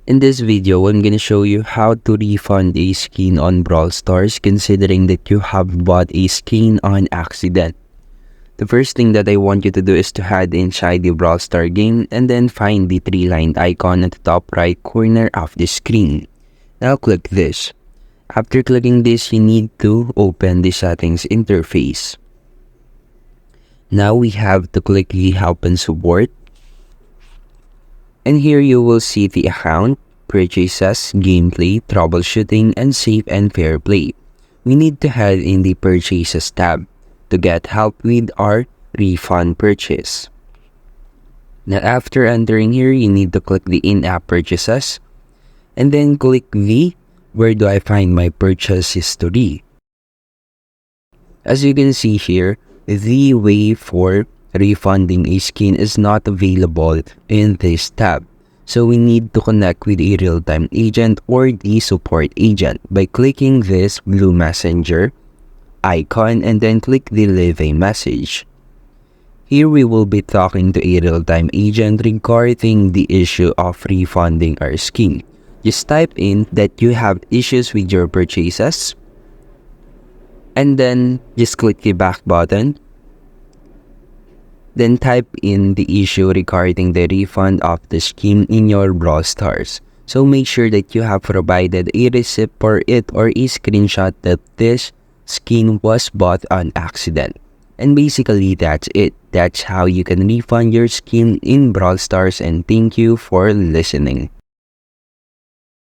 In this video, I'm gonna show you how to refund a skin on Brawl Stars considering that you have bought a skin on accident. The first thing that I want you to do is to head inside the Brawl Star game and then find the three-lined icon at the top right corner of the screen. Now click this. After clicking this, you need to open the settings interface. Now we have to click the help and support. And here you will see the account, purchases, gameplay, troubleshooting, and safe and fair play. We need to head in the purchases tab to get help with our refund purchase. Now after entering here, you need to click the in-app purchases and then click the where do I find my purchase history. As you can see here, the way for refunding a skin is not available in this tab. So we need to connect with a real-time agent or the support agent by clicking this blue messenger icon and then click the leave a message. Here we will be talking to a real-time agent regarding the issue of refunding our skin. Just type in that you have issues with your purchases and then just click the back button. Then type in the issue regarding the refund of the skin in your Brawl Stars. So make sure that you have provided a receipt for it or a screenshot that this skin was bought on accident. And basically that's it. That's how you can refund your skin in Brawl Stars, and thank you for listening.